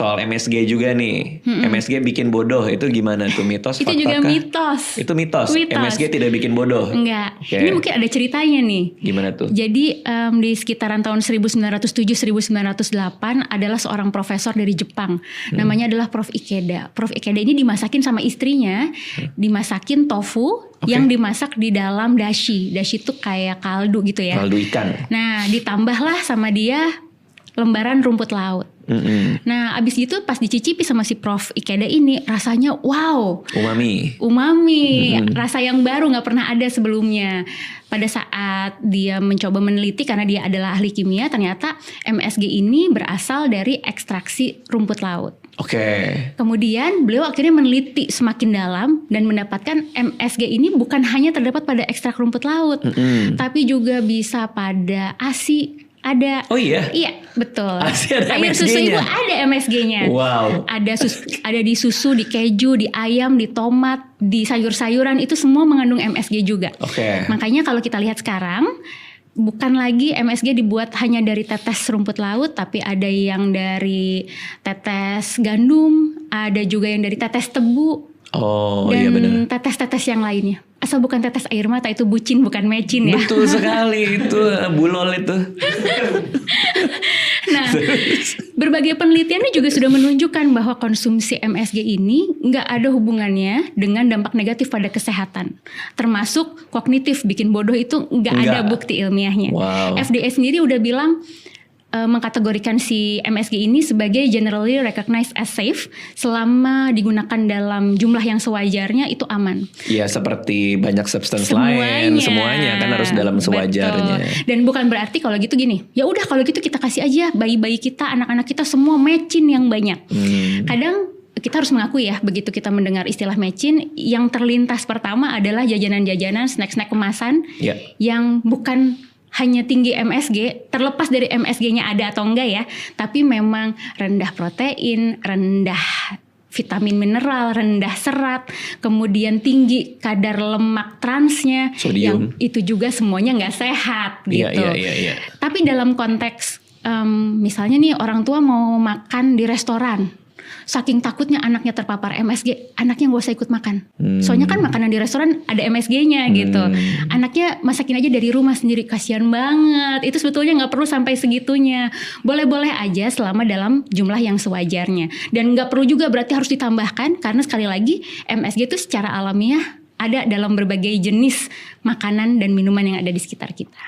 soal MSG juga nih. MSG bikin bodoh, itu gimana tuh, mitos? Itu juga mitos. Itu mitos. MSG tidak bikin bodoh. Enggak. Okay. Ini mungkin ada ceritanya nih. Gimana tuh? Jadi di sekitaran tahun 1907-1908 adalah seorang profesor dari Jepang. Namanya adalah Prof. Ikeda. Prof. Ikeda ini dimasakin sama istrinya, dimasakin tofu yang dimasak di dalam dashi. Dashi itu kayak kaldu gitu ya. Kaldu ikan. Nah, ditambahlah sama dia lembaran rumput laut. Nah, abis itu pas dicicipi sama si Prof. Ikeda ini, rasanya wow. Umami. Rasa yang baru, gak pernah ada sebelumnya. Pada saat dia mencoba meneliti, karena dia adalah ahli kimia, ternyata MSG ini berasal dari ekstraksi rumput laut. Kemudian beliau akhirnya meneliti semakin dalam dan mendapatkan MSG ini bukan hanya terdapat pada ekstrak rumput laut, tapi juga bisa pada ASI. Ada. Oh iya? Iya, betul. ASI ada Air susu itu ada MSG-nya. Wow. Ada di susu, di keju, di ayam, di tomat, di sayur-sayuran, itu semua mengandung MSG juga. Makanya kalau kita lihat sekarang, bukan lagi MSG dibuat hanya dari tetes rumput laut, tapi ada yang dari tetes gandum, ada juga yang dari tetes tebu, dan tetes-tetes yang lainnya. Asal bukan tetes air mata, itu bucin bukan mecin ya. Betul sekali, itu bulol itu. Nah, berbagai penelitian juga sudah menunjukkan bahwa konsumsi MSG ini nggak ada hubungannya dengan dampak negatif pada kesehatan. Termasuk kognitif, bikin bodoh itu nggak ada bukti ilmiahnya. FDA sendiri udah bilang mengkategorikan si MSG ini sebagai generally recognized as safe selama digunakan dalam jumlah yang sewajarnya, itu aman. Ya, seperti banyak substance lain, semuanya kan harus dalam sewajarnya. Betul. Dan bukan berarti kalau gitu gini, ya udah kalau gitu kita kasih aja bayi-bayi kita, anak-anak kita semua mecin yang banyak. Kadang kita harus mengakui ya, begitu kita mendengar istilah mecin, yang terlintas pertama adalah jajanan-jajanan, snack-snack kemasan yang bukan hanya tinggi MSG, terlepas dari MSG-nya ada atau enggak ya, tapi memang rendah protein, rendah vitamin mineral, rendah serat, kemudian tinggi kadar lemak transnya, sodium. Yang itu juga semuanya nggak sehat gitu. Tapi dalam konteks misalnya nih, orang tua mau makan di restoran, saking takutnya anaknya terpapar MSG, anaknya gak usah ikut makan. Soalnya kan makanan di restoran ada MSG-nya gitu. Anaknya masakin aja dari rumah sendiri, kasihan banget. Itu sebetulnya gak perlu sampai segitunya. Boleh-boleh aja selama dalam jumlah yang sewajarnya. Dan gak perlu juga berarti harus ditambahkan, karena sekali lagi MSG itu secara alamiah ada dalam berbagai jenis makanan dan minuman yang ada di sekitar kita.